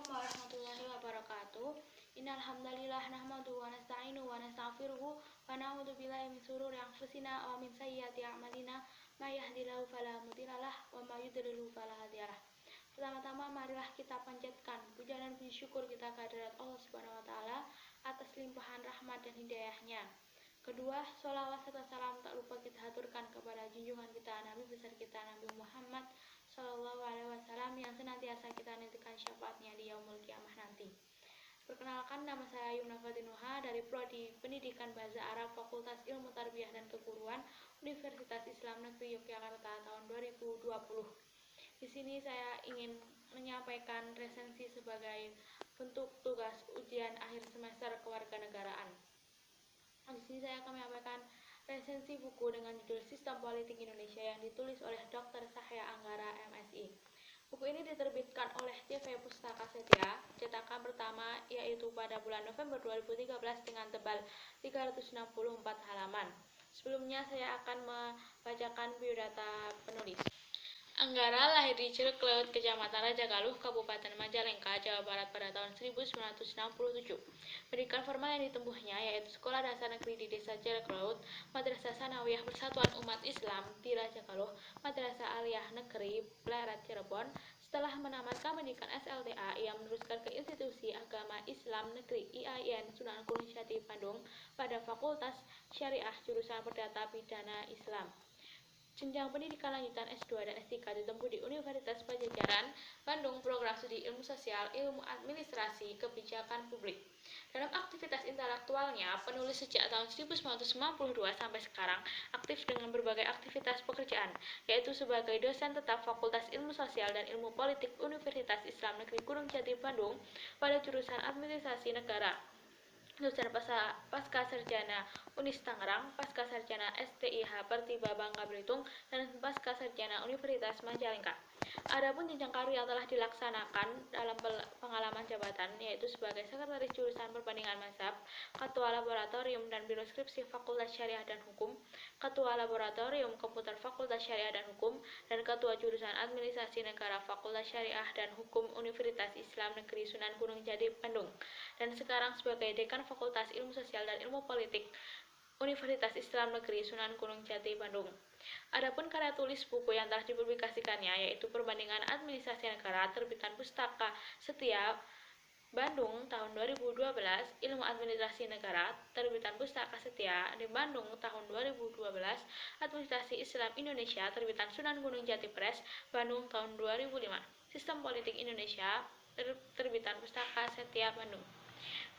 Assalamualaikum warahmatullahi wabarakatuh. Innal hamdalillah nahmaduhu wa nasta'inuhu wa nastaghfiruhu wa na'udzu billahi min shururi anfusina wa min sayyiati a'malina. May yahdihillahu fala mudhillalah wa may yudhlil fala hadiyalah. Pertama-tama marilah kita panjatkan puja dan puji syukur kita kehadirat Allah Subhanahu wa taala atas limpahan rahmat dan hidayahnya. Kedua, sholawat serta salam tak lupa kita haturkan kepada junjungan kita Nabi besar kita Nabi Muhammad Shallallahu Alaihi Wasallam yang senantiasa kita nantikan syafaatnya di yaumul kiamah nanti. Perkenalkan, nama saya Yumna Fatinuha dari Prodi Pendidikan Bahasa Arab Fakultas Ilmu Tarbiyah dan Keguruan Universitas Islam Negeri Yogyakarta tahun 2020. Di sini saya ingin menyampaikan resensi sebagai bentuk tugas ujian akhir semester kewarganegaraan. Di sini saya akan menyampaikan resensi buku dengan judul Sistem Politik Indonesia yang ditulis oleh Dr. Sahya Anggara, MSI. Buku ini diterbitkan oleh CV Pustaka Setia, cetakan pertama yaitu pada bulan November 2013 dengan tebal 364 halaman. Sebelumnya saya akan membacakan biodata penulis. Anggara lahir di Ciluk Leut, Kecamatan Rajagaluh, Kabupaten Majalengka, Jawa Barat pada tahun 1967. Pendidikan formal yang ditempuhnya yaitu Sekolah Dasar Negeri di Desa Ciluk Leut, Madrasah Sanawiyah Persatuan Umat Islam di Rajagaluh, Madrasah Aliyah Negeri Pleret Cirebon. Setelah menamatkan pendidikan SLTA, ia meneruskan ke Institusi Agama Islam Negeri IAIN Sunan Gunung Jati Bandung pada Fakultas Syariah jurusan Perdata Pidana Islam. Jenjang pendidikan lanjutan S2 dan S3 ditempuh di Universitas Padjadjaran, Bandung, program studi ilmu sosial, ilmu administrasi, kebijakan publik. Dalam aktivitas intelektualnya, penulis sejak tahun 1992 sampai sekarang aktif dengan berbagai aktivitas pekerjaan, yaitu sebagai dosen tetap Fakultas Ilmu Sosial dan Ilmu Politik Universitas Islam Negeri Gunung Jati Bandung pada jurusan Administrasi Negara. Dosen Pasca Sarjana Unis Tangerang, Pasca Sarjana STIH Pertiba Bangka Belitung, dan Pasca Sarjana Universitas Majalengka. Adapun jenjang karir yang telah dilaksanakan dalam pengalaman jabatan yaitu sebagai Sekretaris Jurusan Perbandingan Mazhab, Ketua Laboratorium dan Biro Skripsi Fakultas Syariah dan Hukum, Ketua Laboratorium Komputer Fakultas Syariah dan Hukum, dan Ketua Jurusan Administrasi Negara Fakultas Syariah dan Hukum Universitas Islam Negeri Sunan Gunung Jati Bandung, dan sekarang sebagai Dekan Fakultas Ilmu Sosial dan Ilmu Politik Universitas Islam Negeri Sunan Gunung Jati Bandung. Adapun karya tulis buku yang telah dipublikasikannya yaitu Perbandingan Administrasi Negara terbitan Pustaka Setia Bandung tahun 2012, Ilmu Administrasi Negara terbitan Pustaka Setia di Bandung tahun 2012, Administrasi Islam Indonesia terbitan Sunan Gunung Jati Press Bandung tahun 2005, Sistem Politik Indonesia terbitan Pustaka Setia Bandung.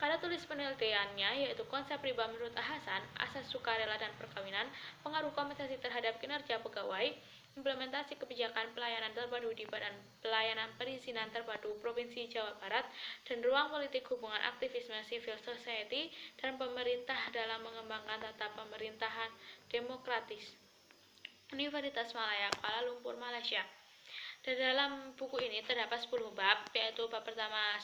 Karya tulis penelitiannya yaitu Konsep Riba Menurut Hasan, Asas Sukarela dan Perkawinan, Pengaruh Kompensasi Terhadap Kinerja Pegawai, Implementasi Kebijakan Pelayanan Terpadu di Badan Pelayanan Perizinan Terpadu Provinsi Jawa Barat, dan Ruang Politik Hubungan Aktivisme Civil Society dan Pemerintah dalam Mengembangkan Tata Pemerintahan Demokratis. Universitas Malaya, Kuala Lumpur, Malaysia. Dan dalam buku ini terdapat 10 bab, yaitu bab pertama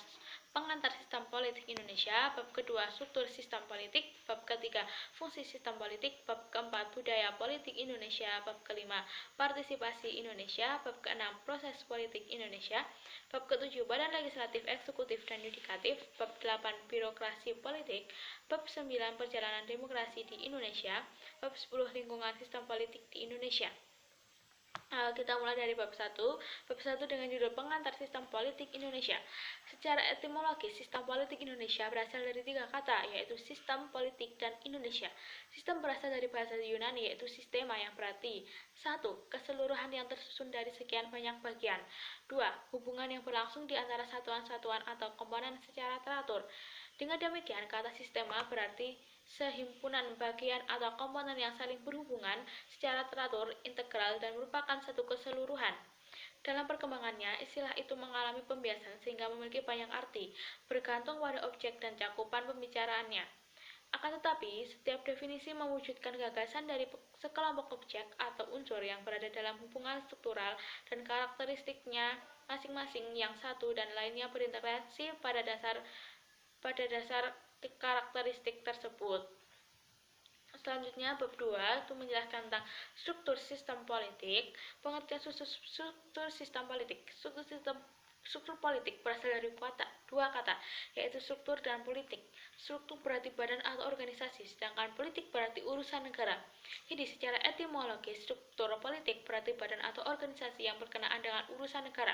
Pengantar Sistem Politik Indonesia, bab kedua Struktur Sistem Politik, bab ketiga Fungsi Sistem Politik, bab keempat Budaya Politik Indonesia, bab kelima Partisipasi Indonesia, bab keenam Proses Politik Indonesia, bab ketujuh Badan Legislatif, Eksekutif, dan Yudikatif, bab 8 Birokrasi Politik, bab 9 Perjalanan Demokrasi di Indonesia, bab 10 Lingkungan Sistem Politik di Indonesia. Kita mulai dari bab 1 dengan judul Pengantar Sistem Politik Indonesia. Secara etimologis, sistem politik Indonesia berasal dari 3 kata, yaitu sistem, politik, dan Indonesia. Sistem berasal dari bahasa Yunani, yaitu sistema, yang berarti 1. Keseluruhan yang tersusun dari sekian banyak bagian. 2. Hubungan yang berlangsung di antara satuan-satuan atau komponen secara teratur. Dengan demikian, kata sistema berarti sehimpunan bagian atau komponen yang saling berhubungan secara teratur, integral, dan merupakan satu keseluruhan. Dalam perkembangannya, istilah itu mengalami pembiasan sehingga memiliki banyak arti, bergantung pada objek dan cakupan pembicaraannya. Akan tetapi, setiap definisi mewujudkan gagasan dari sekelompok objek atau unsur yang berada dalam hubungan struktural dan karakteristiknya masing-masing yang satu dan lainnya berinteraksi pada dasar karakteristik tersebut. Selanjutnya, bab 2 itu menjelaskan tentang struktur sistem politik. Pengertian struktur sistem politik. Struktur politik berasal dari dua kata, yaitu struktur dan politik. Struktur berarti badan atau organisasi, sedangkan politik berarti urusan negara. Jadi secara etimologis, struktur politik berarti badan atau organisasi yang berkenaan dengan urusan negara.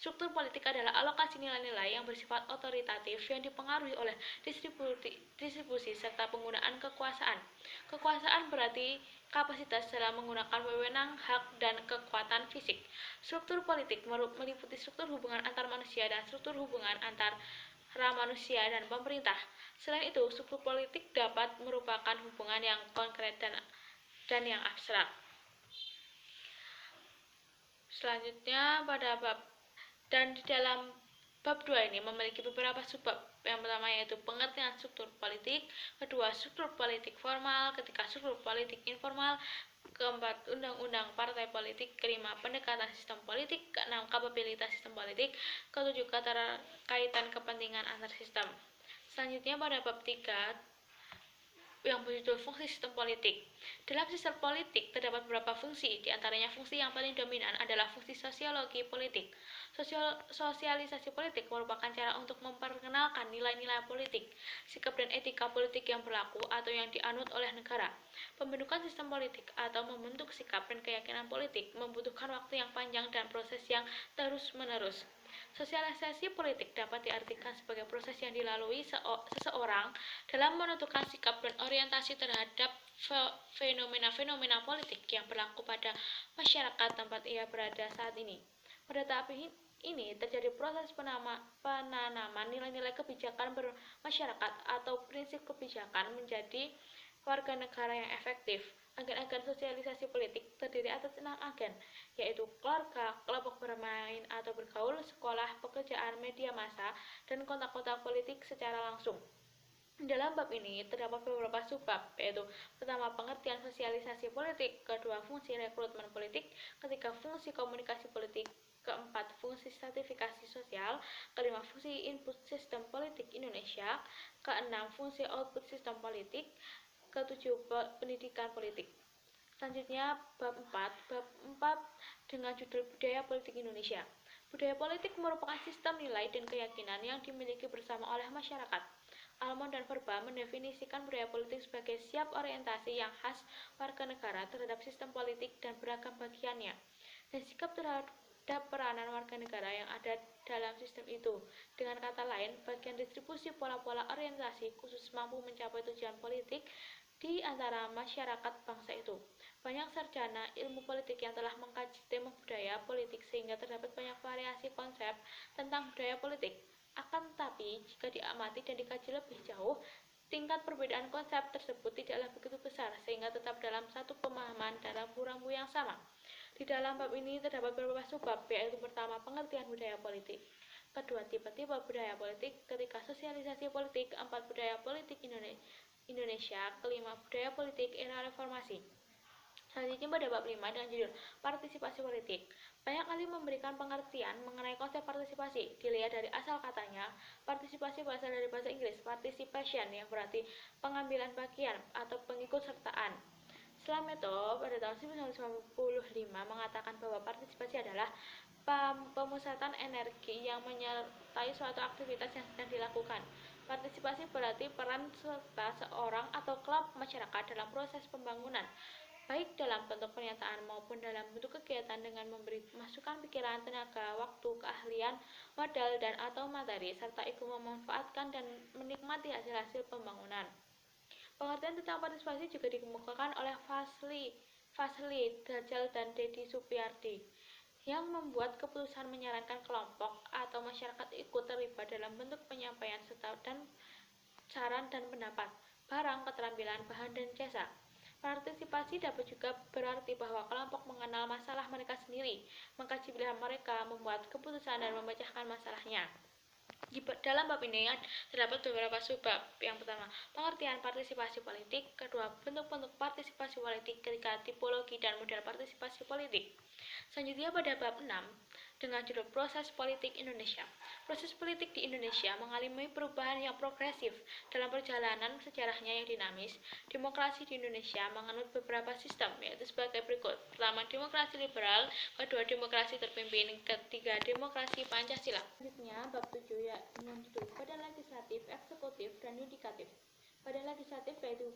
Struktur politik adalah alokasi nilai-nilai yang bersifat otoritatif yang dipengaruhi oleh distribusi serta penggunaan kekuasaan. Kekuasaan berarti kapasitas dalam menggunakan wewenang, hak, dan kekuatan fisik. Struktur politik meliputi struktur hubungan antar manusia dan struktur hubungan antara manusia dan pemerintah. Selain itu, struktur politik dapat merupakan hubungan yang konkret dan yang abstrak. Selanjutnya pada di dalam bab 2 ini memiliki beberapa subbab. Yang pertama yaitu pengertian struktur politik, kedua struktur politik formal, ketiga struktur politik informal, keempat undang-undang partai politik, kelima pendekatan sistem politik, keenam kapabilitas sistem politik, ketujuh keterkaitan kepentingan antar sistem. Selanjutnya pada bab 3 yang berjudul fungsi sistem politik. Dalam sistem politik terdapat beberapa fungsi, di antaranya fungsi yang paling dominan adalah fungsi sosiologi politik. Sosialisasi politik merupakan cara untuk memperkenalkan nilai-nilai politik, sikap dan etika politik yang berlaku atau yang dianut oleh negara. Pembentukan sistem politik atau membentuk sikap dan keyakinan politik membutuhkan waktu yang panjang dan proses yang terus-menerus. Sosialisasi politik dapat diartikan sebagai proses yang dilalui seseorang dalam menentukan sikap dan orientasi terhadap fenomena-fenomena politik yang berlaku pada masyarakat tempat ia berada saat ini. Pada tahap ini terjadi proses penanaman nilai-nilai kebijakan bermasyarakat atau prinsip kebijakan menjadi warga negara yang efektif. Agen-agen sosialisasi politik terdiri atas 6 agen, yaitu keluarga, kelompok bermain atau bergaul, sekolah, pekerjaan, media massa, dan kontak-kontak politik secara langsung. Dalam bab ini terdapat beberapa subbab, yaitu pertama pengertian sosialisasi politik, kedua fungsi rekrutmen politik, ketiga fungsi komunikasi politik, keempat fungsi stratifikasi sosial, kelima fungsi input sistem politik Indonesia, keenam fungsi output sistem politik, ketujuh pendidikan politik. Selanjutnya bab 4 dengan judul budaya politik Indonesia. Budaya politik merupakan sistem nilai dan keyakinan yang dimiliki bersama oleh masyarakat. Almond dan Verba mendefinisikan budaya politik sebagai siap orientasi yang khas warga negara terhadap sistem politik dan beragam bagiannya, dan sikap terhadap peranan warga negara yang ada dalam sistem itu. Dengan kata lain, bagian distribusi pola-pola orientasi khusus mampu mencapai tujuan politik di antara masyarakat bangsa itu. Banyak sarjana ilmu politik yang telah mengkaji tema budaya politik sehingga terdapat banyak variasi konsep tentang budaya politik. Akan tetapi, jika diamati dan dikaji lebih jauh, tingkat perbedaan konsep tersebut tidaklah begitu besar sehingga tetap dalam satu pemahaman dalam rambu yang sama. Di dalam bab ini terdapat beberapa subbab, yaitu pertama pengertian budaya politik, kedua tipe-tipe budaya politik, ketiga sosialisasi politik, keempat budaya politik Indonesia, kelima budaya politik era reformasi. Selanjutnya pada bab 5 dengan judul partisipasi politik. Banyak kali memberikan pengertian mengenai konsep partisipasi. Dilihat dari asal katanya, partisipasi berasal dari bahasa Inggris participation yang berarti pengambilan bagian atau pengikutsertaan. Slameto pada tahun 1995 mengatakan bahwa partisipasi adalah pemusatan energi yang menyertai suatu aktivitas yang sedang dilakukan. Partisipasi berarti peran serta seorang atau kelompok masyarakat dalam proses pembangunan, baik dalam bentuk pernyataan maupun dalam bentuk kegiatan dengan memberi masukan pikiran, tenaga, waktu, keahlian, modal, dan atau materi, serta ikut memanfaatkan dan menikmati hasil-hasil pembangunan. Pengertian tentang partisipasi juga dikemukakan oleh Fasli Dajjal dan Dedi Supiyardi, yang membuat keputusan menyarankan kelompok atau masyarakat ikut terlibat dalam bentuk penyampaian serta dan saran dan pendapat, barang, keterampilan, bahan, dan jasa. Partisipasi dapat juga berarti bahwa kelompok mengenal masalah mereka sendiri, mengkaji pilihan mereka, membuat keputusan, dan memecahkan masalahnya. Dalam bab ini terdapat beberapa subbab. Yang pertama, pengertian partisipasi politik, kedua, bentuk-bentuk partisipasi politik, ketiga, tipologi dan model partisipasi politik. Selanjutnya pada bab 6 dengan judul Proses Politik Indonesia. Proses politik di Indonesia mengalami perubahan yang progresif dalam perjalanan sejarahnya yang dinamis. Demokrasi di Indonesia menganut beberapa sistem, yaitu sebagai berikut. Pertama, demokrasi liberal, kedua, demokrasi terpimpin, ketiga, demokrasi Pancasila. Selanjutnya, bab 7 ya, dengan judul Badan Legislatif, Eksekutif, dan Yudikatif. Badan Legislatif yaitu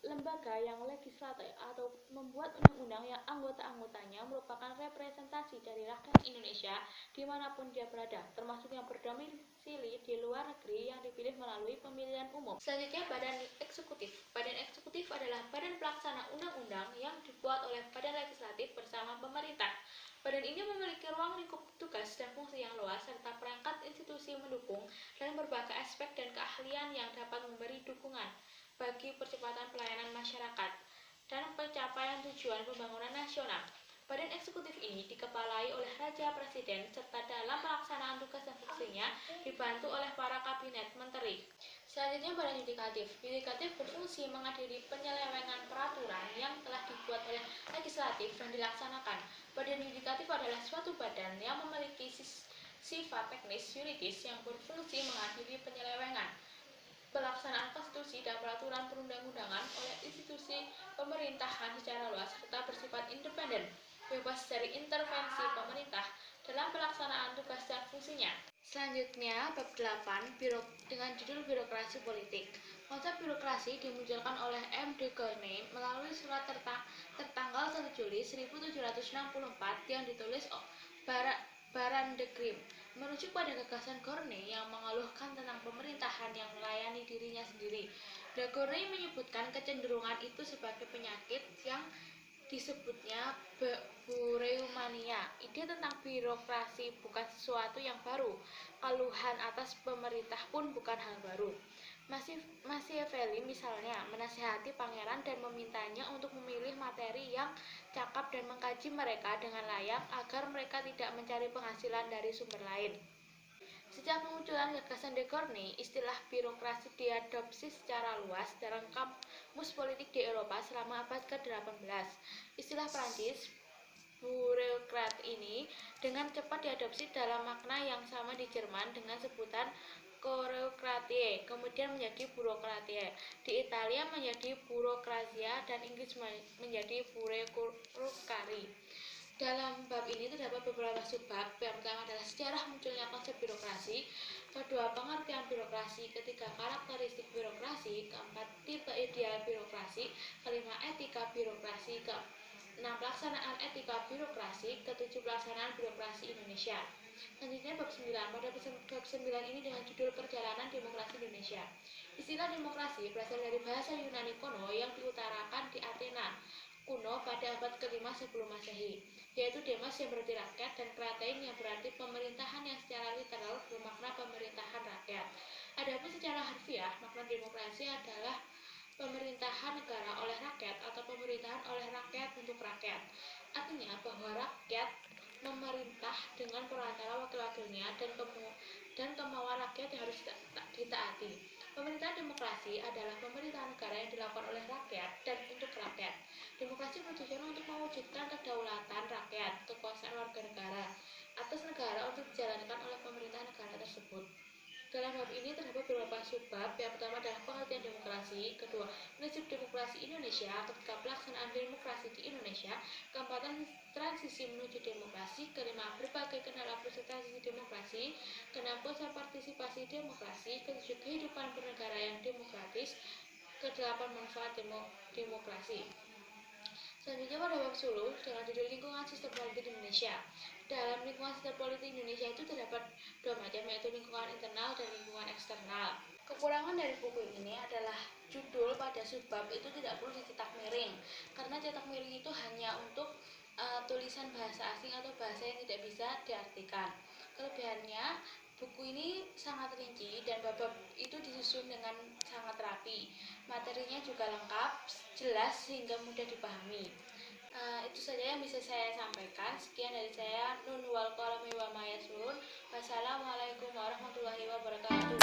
lembaga yang legislatif atau membuat undang-undang yang anggota-anggotanya merupakan representasi dari rakyat Indonesia dimanapun dia berada, termasuk yang berdomisili di luar negeri yang dipilih melalui pemilihan umum. Selanjutnya, Badan Eksekutif. Badan Eksekutif adalah badan pelaksana undang-undang yang dibuat oleh Badan Legislatif bersama pemerintah. Badan ini memiliki ruang lingkup tugas dan fungsi yang luas serta perangkat institusi mendukung dalam berbagai aspek dan keahlian yang dapat memberi dukungan bagi percepatan pelayanan masyarakat dan pencapaian tujuan pembangunan nasional. Badan eksekutif ini dikepalai oleh Raja Presiden serta dalam pelaksanaan tugas dan fungsinya dibantu oleh para kabinet menteri. Selanjutnya, Badan Yudikatif. Yudikatif berfungsi mengadili penyelewengan peraturan yang telah dibuat oleh legislatif dan dilaksanakan. Badan Yudikatif adalah suatu badan yang memiliki sifat teknis yuridis yang berfungsi mengadili penyelewengan pelaksanaan konstitusi dan peraturan perundang-undangan oleh institusi pemerintahan secara luas serta bersifat independen, bebas dari intervensi pemerintah dalam pelaksanaan tugas dan fungsinya. Selanjutnya, bab 8 dengan judul Birokrasi Politik. Konsep birokrasi dimunculkan oleh M. de Gournay melalui surat tertanggal 1 Juli 1764 yang ditulis Baran de Grimm, merujuk pada gagasan Gournay yang mengeluhkan tentang pemerintahan yang melayani dirinya sendiri. De Gournay menyebutkan kecenderungan itu sebagai penyakit yang disebutnya bureumania. Ide tentang birokrasi bukan sesuatu yang baru. Keluhan atas pemerintah pun bukan hal baru. Machiavelli misalnya menasihati pangeran dan memintanya untuk memilih materi yang cakap dan mengkaji mereka dengan layak agar mereka tidak mencari penghasilan dari sumber lain. Sejak kemunculan gagasan de Gournay, istilah birokrasi diadopsi secara luas dalam kamus politik di Eropa selama abad ke-18. Istilah Prancis bureaucrat ini dengan cepat diadopsi dalam makna yang sama di Jerman dengan sebutan Choreocratie, kemudian menjadi burokratie. Di Italia menjadi burocrazia dan Inggris menjadi bureaucracy. Dalam bab ini terdapat beberapa subbab. Yang pertama adalah sejarah munculnya konsep birokrasi, kedua pengertian birokrasi, ketiga karakteristik birokrasi, keempat tipe ideal birokrasi, kelima etika birokrasi, keenam pelaksanaan etika birokrasi, ketujuh pelaksanaan birokrasi Indonesia. Selanjutnya bab 9. Pada bab 9 ini dengan judul Perjalanan Demokrasi Indonesia. Istilah demokrasi berasal dari bahasa Yunani kuno yang diutarakan di Athena kuno pada abad ke-5 sebelum Masehi, yaitu demos yang berarti rakyat dan kratein yang berarti pemerintahan yang secara literal bermakna pemerintahan rakyat. Adapun secara harfiah, makna demokrasi adalah pemerintahan negara oleh rakyat atau pemerintahan oleh rakyat untuk rakyat. Artinya bahwa rakyat memerintah dengan perantara wakil-wakilnya dan kemauan rakyat yang harus ditaati. Pemerintahan demokrasi adalah pemerintahan negara yang dilakukan oleh rakyat dan untuk rakyat. Demokrasi bertujuan untuk mewujudkan kedaulatan rakyat, kekuasaan warga negara atas negara untuk dijalankan oleh pemerintah negara tersebut. Dalam bab ini terdapat beberapa subbab. Yang pertama adalah pengertian demokrasi, kedua prinsip demokrasi Indonesia, ketiga pelaksanaan demokrasi di Indonesia, keempat transisi menuju demokrasi, kelima berbagai kendala proses transisi demokrasi, keenam proses partisipasi demokrasi, ketujuh kehidupan bernegara yang demokratis, kedelapan manfaat demokrasi. Selanjutnya pada bab 10 dengan judul lingkungan sistem politik Indonesia. Dalam lingkungan sistem politik Indonesia itu terdapat dua macam, yaitu lingkungan internal dan lingkungan eksternal. Kekurangan dari buku ini adalah judul pada subbab itu tidak perlu dicetak miring, karena cetak miring itu hanya untuk tulisan bahasa asing atau bahasa yang tidak bisa diartikan. Kelebihannya, buku ini sangat rinci dan bab-bab itu disusun dengan sangat rapi. Materinya juga lengkap, jelas sehingga mudah dipahami. Itu saja yang bisa saya sampaikan. Sekian dari saya. Nun wal qalami wa ma yasrun. Wassalamualaikum warahmatullahi wabarakatuh.